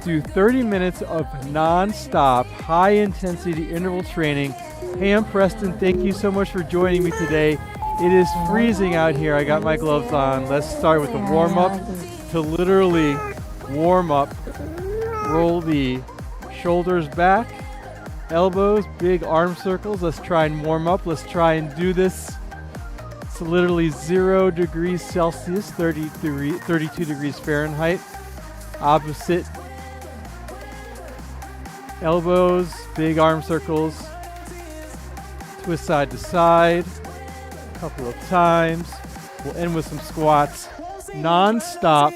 do 30 minutes of non-stop, high-intensity interval training. Hey, I'm Preston. Thank you so much for joining me today. It is freezing out here. I got my gloves on. Let's start with the warm-up. To literally warm up, roll the shoulders back, elbows, big arm circles. Let's try and warm up. Let's try and do this. It's literally 0 degrees Celsius, 32 degrees Fahrenheit. Opposite elbows, big arm circles. Twist side to side a couple of times. We'll end with some squats. Non-stop,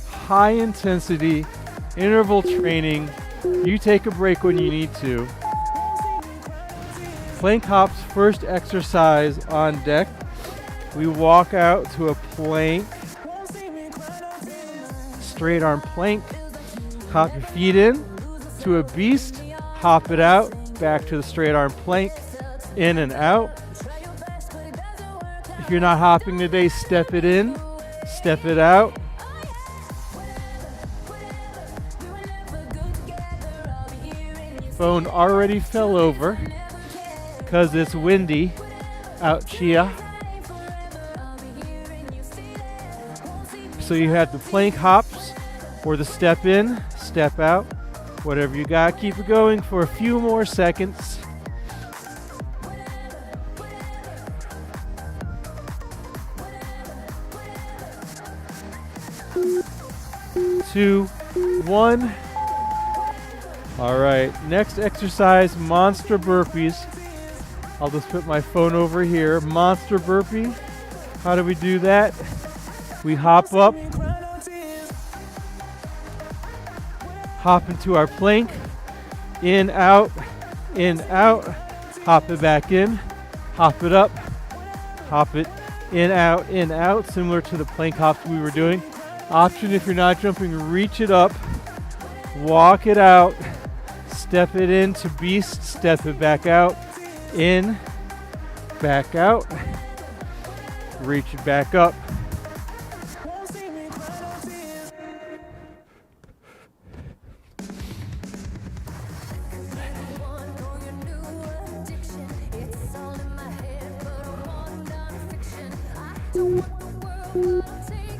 high intensity interval training. You take a break when you need to. Plank hops, first exercise on deck. We walk out to a plank, straight arm plank. Hop your feet in to a beast, hop it out, back to the straight arm plank, in and out. If you're not hopping today, step it in, step it out. Phone already fell over because it's windy out here. So you have the plank hops or the step in, step out, whatever you got. Keep it going for a few more seconds. Two, one. All right, next exercise, monster burpees. I'll just put my phone over here. Monster burpee. How do we do that? We hop up, hop into our plank, in, out, hop it back in, hop it up, hop it in, out, similar to the plank hops we were doing. Option if you're not jumping, reach it up, walk it out, step it into beast, step it back out, in, back out, reach it back up.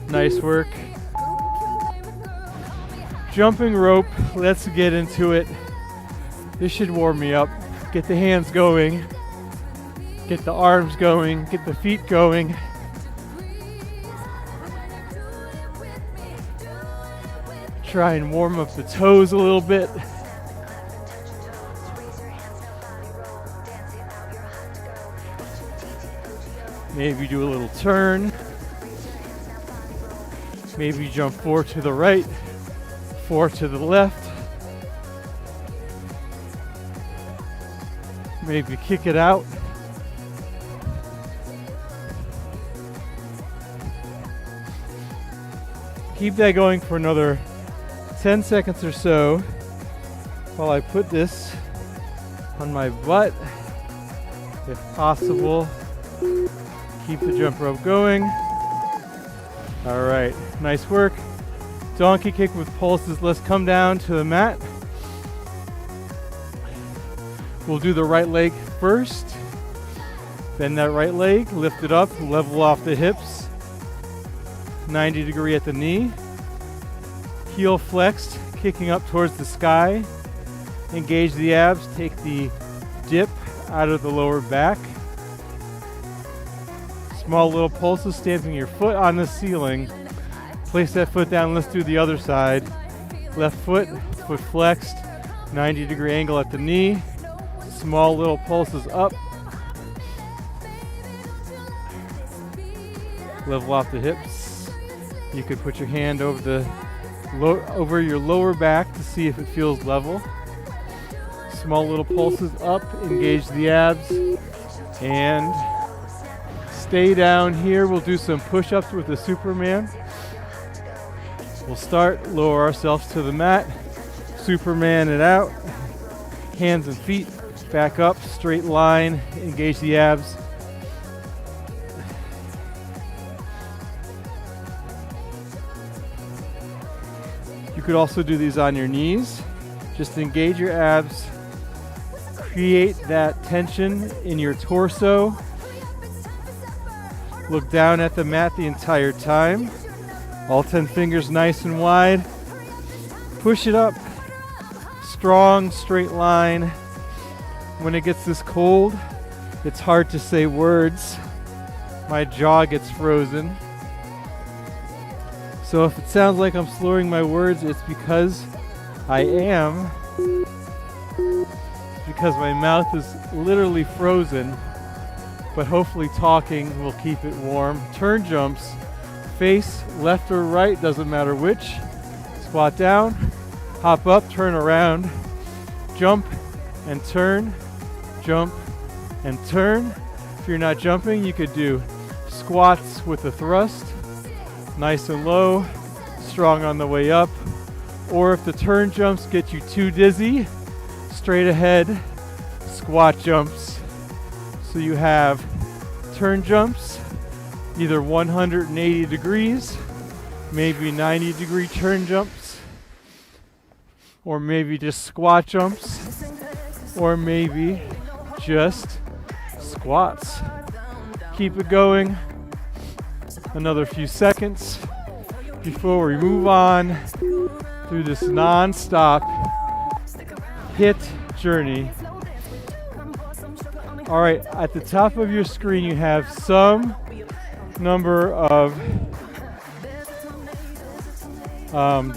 Nice work. Jumping rope, let's get into it. This should warm me up. Get the hands going, get the arms going, get the feet going. Try and warm up the toes a little bit. Maybe do a little turn. Maybe jump 4 to the right, 4 to the left. Maybe kick it out. Keep that going for another 10 seconds or so while I put this on my butt, if possible. Keep the jump rope going. All right, nice work. Donkey kick with pulses. Let's come down to the mat. We'll do the right leg first. Bend that right leg, lift it up, level off the hips. 90 degree at the knee. Heel flexed, kicking up towards the sky. Engage the abs, take the dip out of the lower back. Small little pulses, stamping your foot on the ceiling. Place that foot down. Let's do the other side. Left foot, foot flexed, 90 degree angle at the knee. Small little pulses up. Level off the hips. You could put your hand over your lower back to see if it feels level. Small little pulses up, engage the abs, and stay down here. We'll do some push-ups with the Superman. We'll start, lower ourselves to the mat, Superman it out, hands and feet back up, straight line, engage the abs. You could also do these on your knees. Just engage your abs, create that tension in your torso. Look down at the mat the entire time. All 10 fingers nice and wide. Push it up. Strong, straight line. When it gets this cold, it's hard to say words. My jaw gets frozen. So if it sounds like I'm slurring my words, it's because I am. Because my mouth is literally frozen. But hopefully talking will keep it warm. Turn jumps, face left or right, doesn't matter which. Squat down, hop up, turn around, jump and turn, jump and turn. If you're not jumping, you could do squats with a thrust, nice and low, strong on the way up. Or if the turn jumps get you too dizzy, straight ahead, squat jumps. So you have turn jumps, either 180 degrees, maybe 90-degree turn jumps, or maybe just squat jumps, or maybe just squats. Keep it going. Another few seconds before we move on through this non-stop HIIT journey. All right, at the top of your screen you have some number of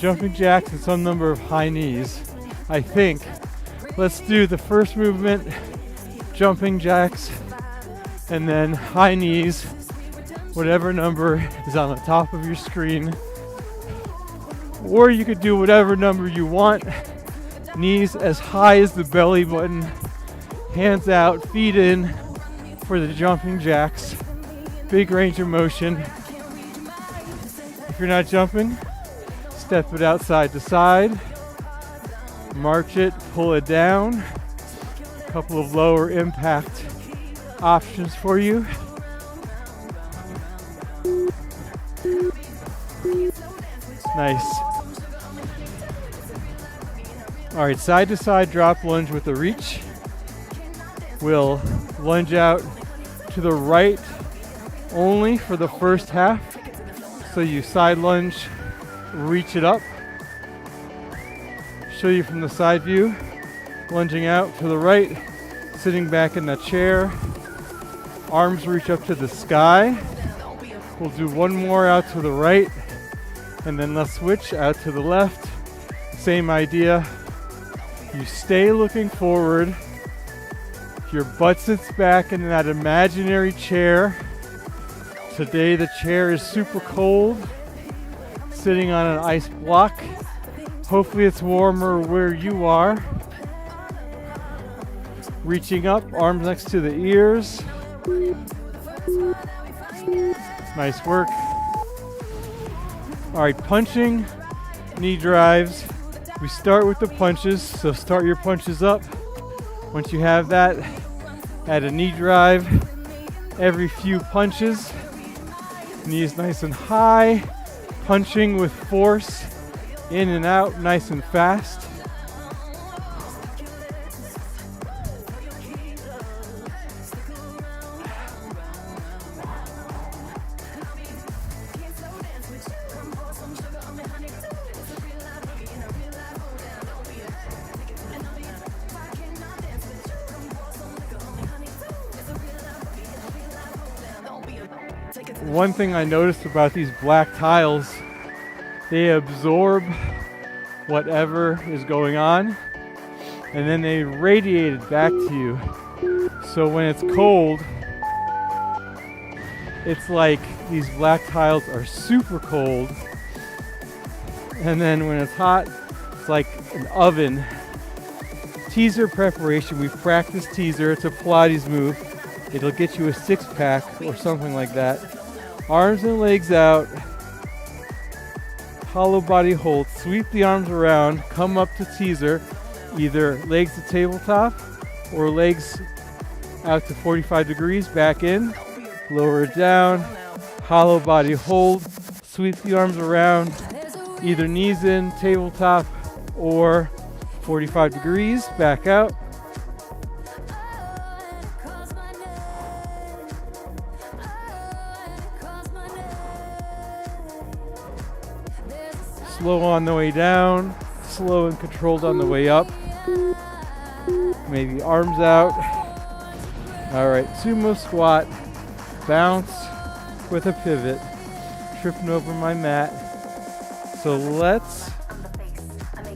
jumping jacks and some number of high knees, I think. Let's do the first movement, jumping jacks, and then high knees, whatever number is on the top of your screen. Or you could do whatever number you want, knees as high as the belly button. Hands out, feet in for the jumping jacks. Big range of motion. If you're not jumping, step it out side to side. March it, pull it down. A couple of lower impact options for you. Nice. All right, side to side drop lunge with a reach. We'll lunge out to the right only for the first half. So you side lunge, reach it up. Show you from the side view. Lunging out to the right, sitting back in the chair. Arms reach up to the sky. We'll do one more out to the right, and then let's switch out to the left. Same idea. You stay looking forward. Your butt sits back in that imaginary chair. Today the chair is super cold, sitting on an ice block. Hopefully it's warmer where you are. Reaching up, arms next to the ears. Nice work. All right, punching, knee drives. We start with the punches, so start your punches up. Once you have that, add a knee drive every few punches. Knees nice and high, punching with force, in and out, nice and fast. One thing I noticed about these black tiles, they absorb whatever is going on and then they radiate it back to you. So when it's cold, it's like these black tiles are super cold, and then when it's hot, it's like an oven. Teaser preparation, we've practiced teaser. It's a Pilates move. It'll get you a six-pack or something like that. Arms and legs out, hollow body hold, sweep the arms around, come up to teaser, either legs to tabletop or legs out to 45 degrees, back in, lower it down, hollow body hold, sweep the arms around, Either knees in, tabletop, or 45 degrees, back out. Slow on the way down, slow and controlled on the way up. Maybe arms out. All right, sumo squat, bounce with a pivot, tripping over my mat. So let's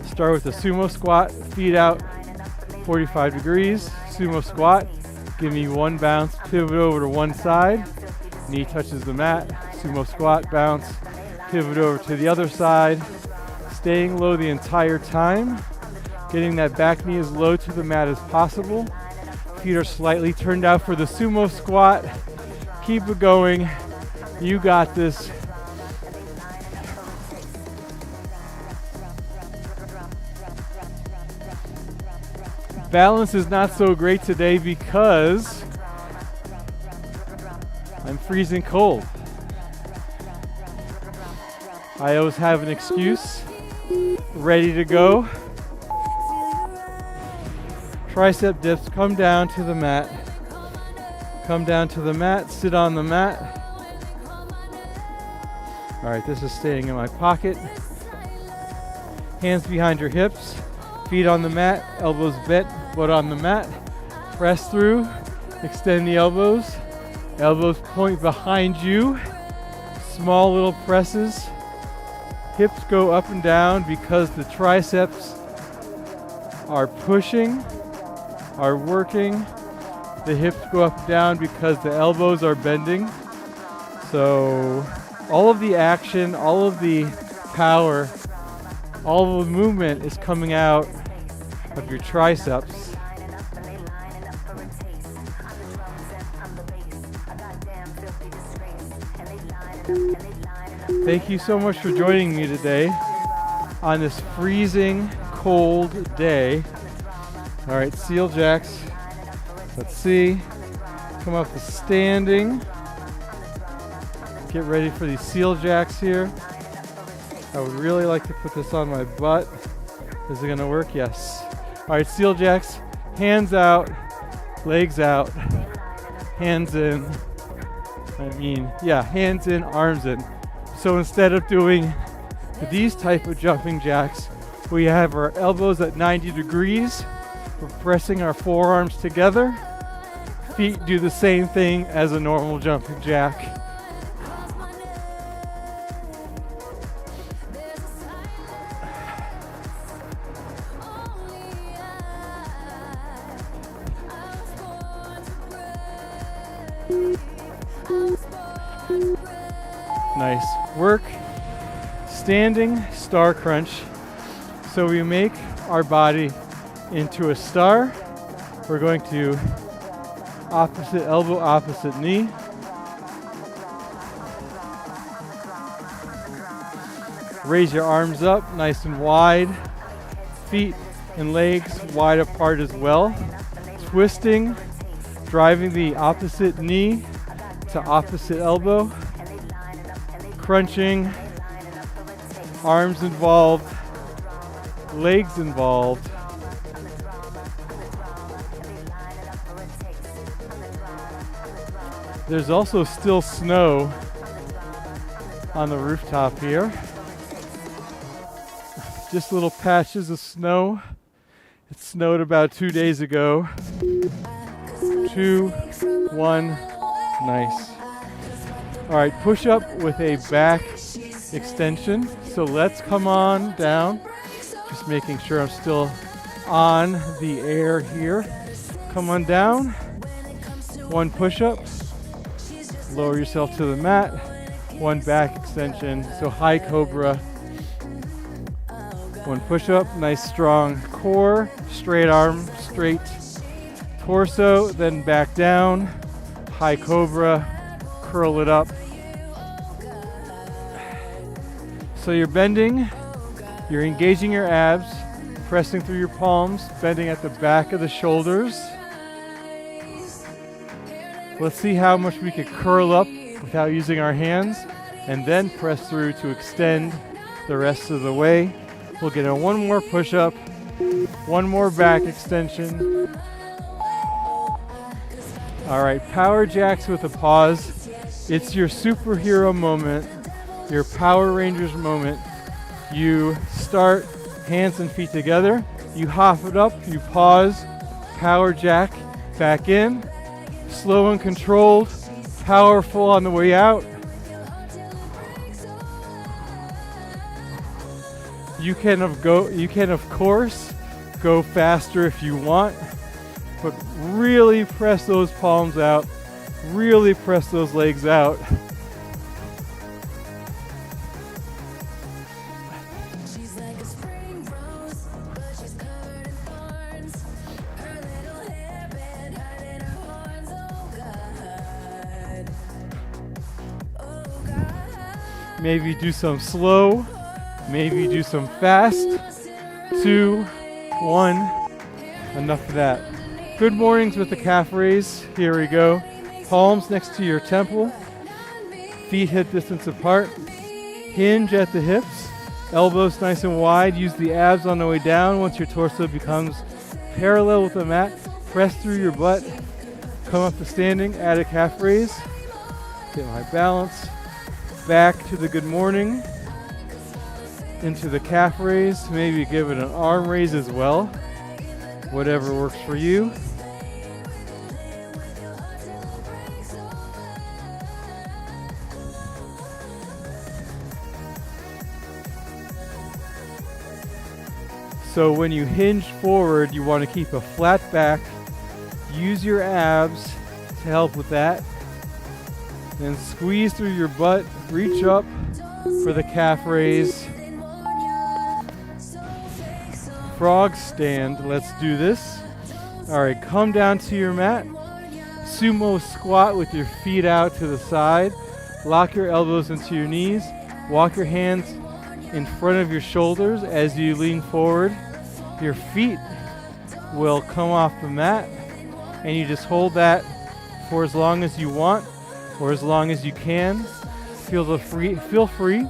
start with the sumo squat, feet out, 45 degrees, sumo squat. Give me one bounce, pivot over to one side, knee touches the mat, sumo squat, bounce, pivot over to the other side, staying low the entire time, getting that back knee as low to the mat as possible. Feet are slightly turned out for the sumo squat. Keep it going. You got this. Balance is not so great today because I'm freezing cold. I always have an excuse ready to go. Tricep dips, come down to the mat. Come down to the mat, sit on the mat. All right, this is staying in my pocket. Hands behind your hips, feet on the mat, elbows bent, butt on the mat. Press through, extend the elbows. Elbows point behind you. Small little presses. Hips go up and down because the triceps are pushing, are working. The hips go up and down because the elbows are bending. So all of the action, all of the power, all of the movement is coming out of your triceps. Thank you so much for joining me today on this freezing cold day. All right, seal jacks. Let's see. Come up to standing. Get ready for these seal jacks here. I would really like to put this on my butt. Is it gonna work? Yes. All right, seal jacks. Hands out, legs out, hands in. Hands in, arms in. So instead of doing these type of jumping jacks, we have our elbows at 90 degrees. We're pressing our forearms together. Feet do the same thing as a normal jumping jack. Nice work. Standing star crunch. So we make our body into a star. We're going to opposite elbow, opposite knee. Raise your arms up nice and wide. Feet and legs wide apart as well. Twisting, driving the opposite knee to opposite elbow. Crunching, arms involved, legs involved. There's also still snow on the rooftop here. Just little patches of snow. It snowed about 2 days ago. 2, 1, nice. All right, push up with a back extension. So let's come on down. Just making sure I'm still on the air here. Come on down. One push up. Lower yourself to the mat. One back extension. So high cobra. One push up. Nice strong core. Straight arm, straight torso. Then back down. High cobra. Curl it up. So you're bending, you're engaging your abs, pressing through your palms, bending at the back of the shoulders. Let's see how much we could curl up without using our hands, and then press through to extend the rest of the way. We'll get in one more push-up, one more back extension. All right, power jacks with a pause. It's your superhero moment, your Power Rangers moment. You start hands and feet together, you hop it up, you pause, power jack, back in, slow and controlled, powerful on the way out. You can of course go faster if you want, but really press those palms out, really press those legs out. Maybe do some slow, maybe do some fast. 2, 1, enough of that. Good mornings with the calf raise. Here we go. Palms next to your temple, feet hip distance apart. Hinge at the hips, elbows nice and wide. Use the abs on the way down. Once your torso becomes parallel with the mat, press through your butt. Come up to standing, add a calf raise. Get my balance. Back to the good morning, into the calf raise, maybe give it an arm raise as well, whatever works for you. So when you hinge forward, you want to keep a flat back, use your abs to help with that. Then squeeze through your butt, reach up for the calf raise. Frog stand, let's do this. All right, come down to your mat. Sumo squat with your feet out to the side. Lock your elbows into your knees. Walk your hands in front of your shoulders as you lean forward. Your feet will come off the mat, and you just hold that for as long as you want, or as long as you can. Feel free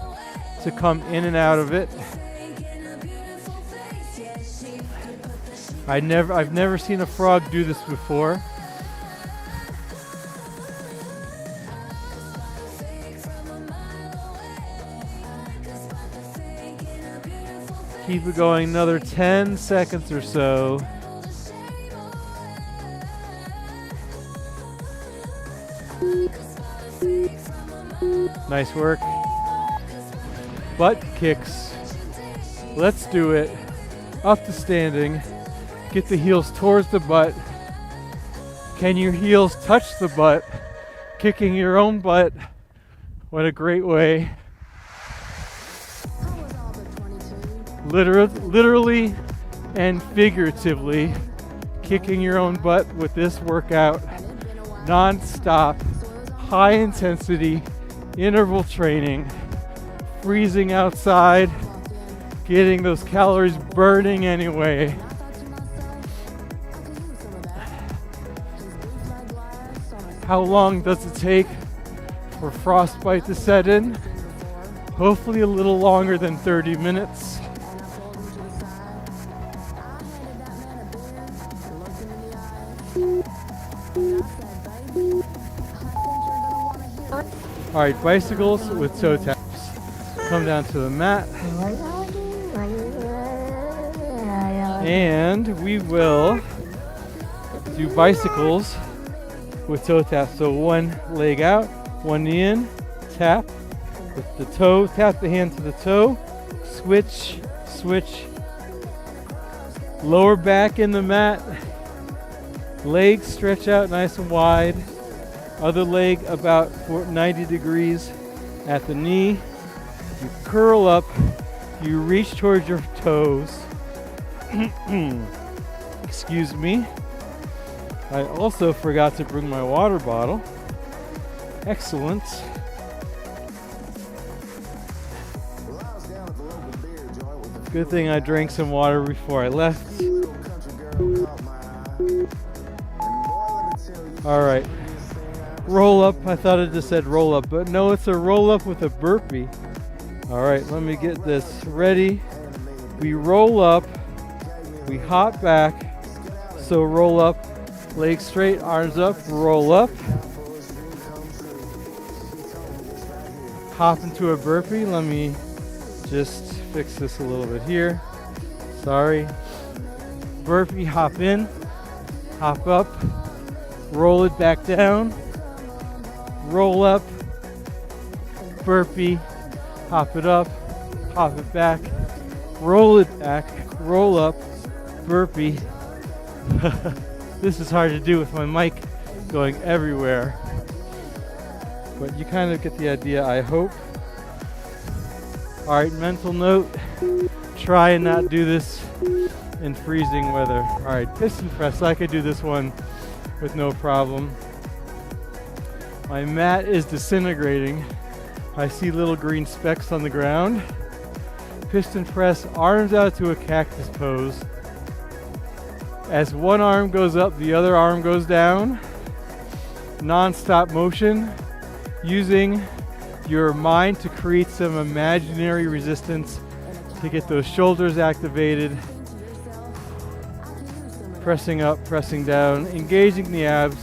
to come in and out of it. I've never seen a frog do this before. Keep it going another 10 seconds or so. Nice work. Butt kicks. Let's do it. Up to standing. Get the heels towards the butt. Can your heels touch the butt? Kicking your own butt. What a great way. Literally and figuratively kicking your own butt with this workout. Non-stop, high intensity, interval training, freezing outside, getting those calories burning anyway. How long does it take for frostbite to set in? Hopefully a little longer than 30 minutes. All right, bicycles with toe taps. Come down to the mat. And we will do bicycles with toe taps. So one leg out, one knee in, tap with the toe, tap the hand to the toe, switch, switch. Lower back in the mat, legs stretch out nice and wide. Other leg about 90 degrees at the knee. You curl up, you reach towards your toes. Excuse me. I also forgot to bring my water bottle. Excellent. Good thing I drank some water before I left. All right. Roll up. I thought it just said roll up, but no, it's a roll up with a burpee. All right, let me get this ready. We roll up, we hop back. So roll up, legs straight, arms up, roll up. Hop into a burpee. Let me just fix this a little bit here. Sorry. Burpee, hop in, hop up, roll it back down, roll up, burpee, hop it up, hop it back, roll it back, roll up, burpee. This is hard to do with my mic going everywhere, but you kind of get the idea, I hope. All right, mental note, try and not do this in freezing weather. All right, piston press, I could do this one with no problem. My mat is disintegrating. I see little green specks on the ground. Piston press, arms out to a cactus pose. As one arm goes up, the other arm goes down. Non-stop motion, using your mind to create some imaginary resistance to get those shoulders activated. Pressing up, pressing down, engaging the abs,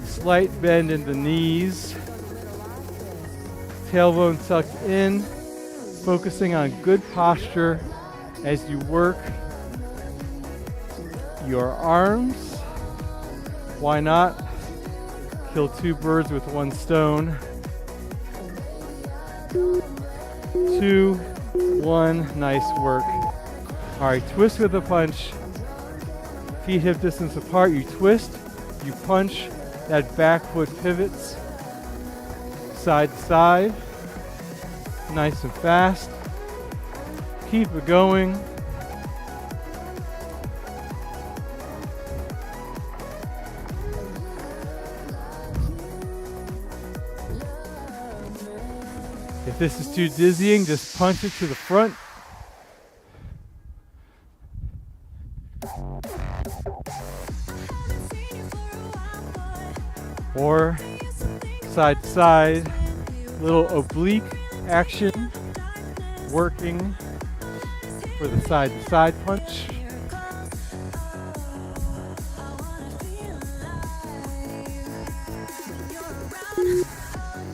slight bend in the knees, tailbone tucked in, focusing on good posture as you work your arms. Why not kill two birds with one stone? 2, 1, nice work. All right, twist with a punch. Feet hip distance apart, you twist, you punch, that back foot pivots side to side, nice and fast. Keep it going. If this is too dizzying, just punch it to the front. Or side to side, little oblique action, working for the side to side punch.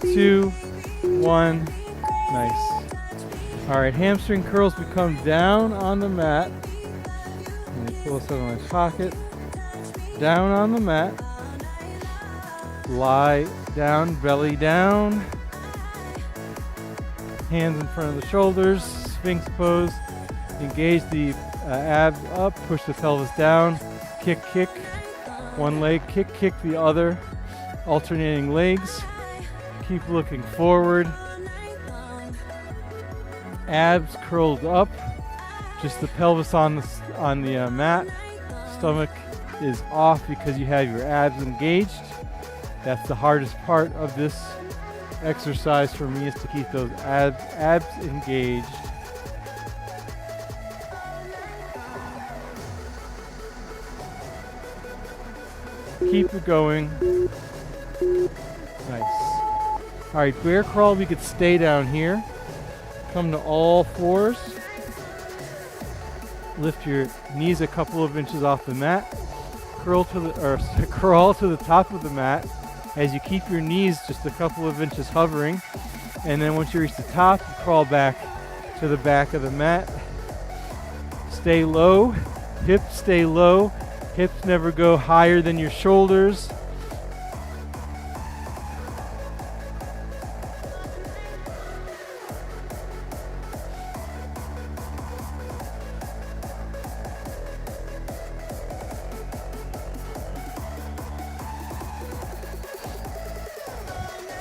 Two, one, nice. All right, hamstring curls, we come down on the mat. Let me pull this out of my pocket. Down on the mat. Lie down, belly down. Hands in front of the shoulders, Sphinx pose. Engage the abs up, push the pelvis down. Kick, kick. One leg, kick, kick the other. Alternating legs. Keep looking forward. Abs curled up. Just the pelvis on the mat. Stomach is off because you have your abs engaged. That's the hardest part of this exercise for me, is to keep those abs engaged. Keep it going. Nice. All right, bear crawl, we could stay down here. Come to all fours. Lift your knees a couple of inches off the mat. Crawl to the top of the mat as you keep your knees just a couple of inches hovering. And then once you reach the top, you crawl back to the back of the mat. Stay low, hips stay low. Hips never go higher than your shoulders.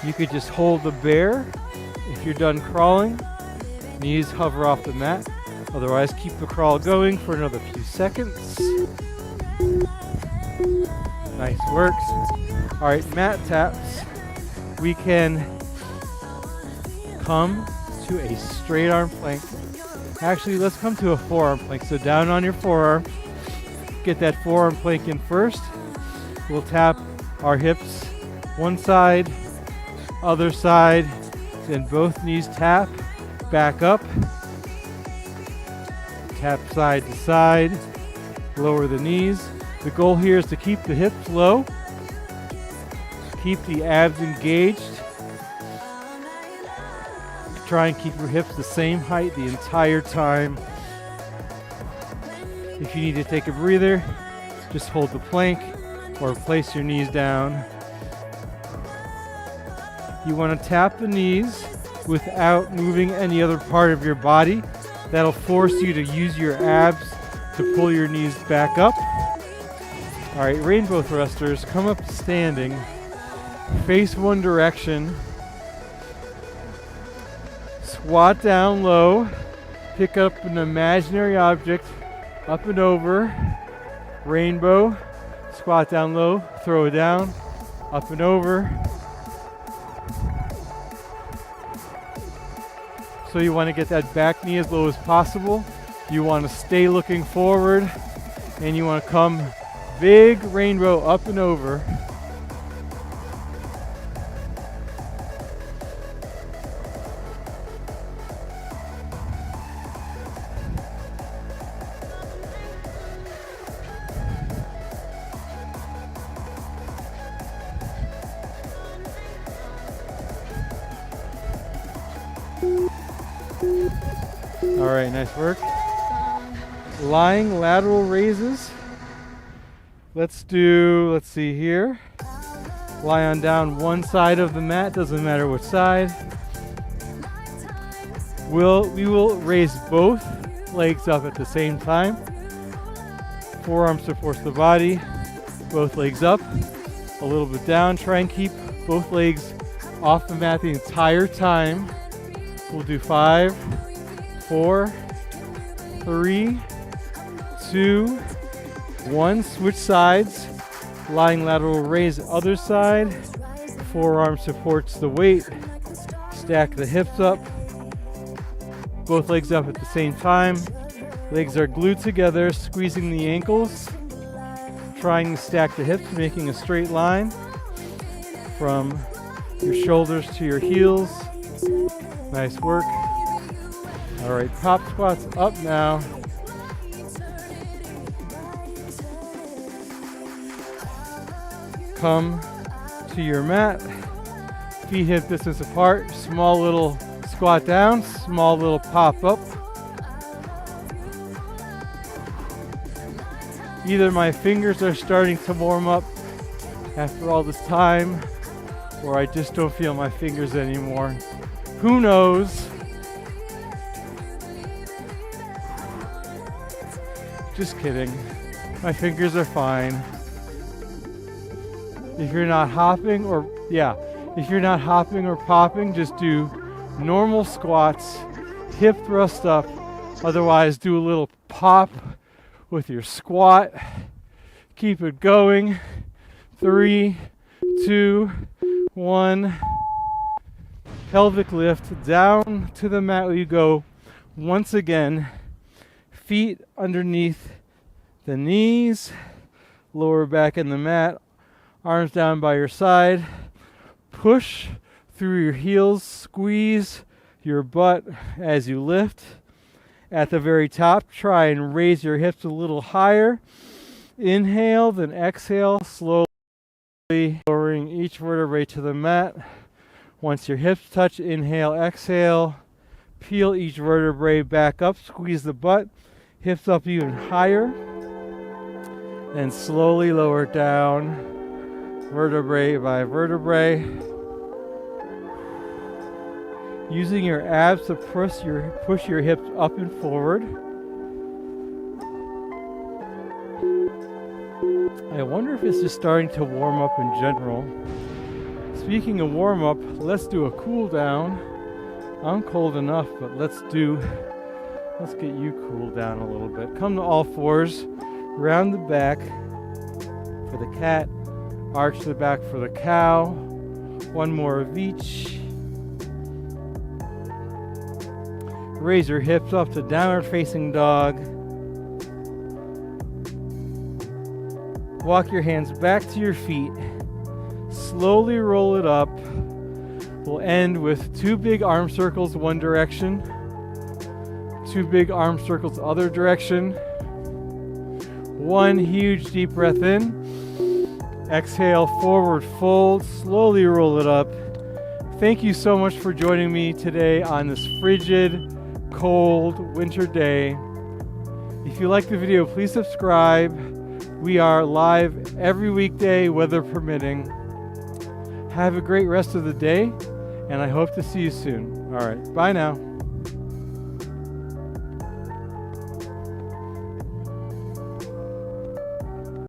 You could just hold the bear if you're done crawling. Knees hover off the mat. Otherwise, keep the crawl going for another few seconds. Nice work. All right, mat taps. We can come to a straight arm plank. Actually, let's come to a forearm plank. So down on your forearm. Get that forearm plank in first. We'll tap our hips one side, other side, then both knees tap. back up. Tap side to side, lower the knees. The goal here is to keep the hips low, keep the abs engaged. Try and keep your hips the same height the entire time. If you need to take a breather, just hold the plank or place your knees down. You want to tap the knees without moving any other part of your body. That'll force you to use your abs to pull your knees back up. All right, rainbow thrusters, come up standing, face one direction, squat down low, pick up an imaginary object, up and over, rainbow, squat down low, throw it down, up and over. So you want to get that back knee as low as possible. You want to stay looking forward, and you want to come big rainbow up and over. All right, nice work. Lying lateral raises. Let's see here. Lie on down one side of the mat, doesn't matter which side. We will raise both legs up at the same time. Forearm supports the body, both legs up, a little bit down. Try and keep both legs off the mat the entire time. We'll do 5, 4, 3, 2, 1. Switch sides. Lying lateral raise other side. Forearm supports the weight. Stack the hips up. Both legs up at the same time. Legs are glued together, squeezing the ankles. Trying to stack the hips, making a straight line from your shoulders to your heels. Nice work. All right, top squats up now. Come to your mat, feet hip distance apart, small little squat down, small little pop up. Either my fingers are starting to warm up after all this time, or I just don't feel my fingers anymore. Who knows? Just kidding. My fingers are fine. If you're not hopping or popping, just do normal squats, hip thrust up. Otherwise, do a little pop with your squat. Keep it going. 3, 2, 1. Pelvic lift down to the mat. You go once again. Feet underneath the knees, lower back in the mat, arms down by your side. Push through your heels, squeeze your butt as you lift. At the very top, try and raise your hips a little higher. Inhale, then exhale, slowly lowering each vertebrae to the mat. Once your hips touch, inhale, exhale. Peel each vertebrae back up, squeeze the butt, hips up even higher, and slowly lower down, vertebrae by vertebrae. Using your abs to push your hips up and forward. I wonder if it's just starting to warm up in general. Speaking of warm up, let's do a cool down. I'm cold enough, but let's get you cooled down a little bit. Come to all fours, round the back for the cat, arch the back for the cow. One more of each. Raise your hips up to downward facing dog. Walk your hands back to your feet. Slowly roll it up. We'll end with 2 big arm circles one direction, 2 big arm circles the other direction. 1 huge deep breath in. Exhale, forward fold, slowly roll it up. Thank you so much for joining me today on this frigid, cold winter day. If you like the video, please subscribe. We are live every weekday, weather permitting. Have a great rest of the day, and I hope to see you soon. All right, bye now.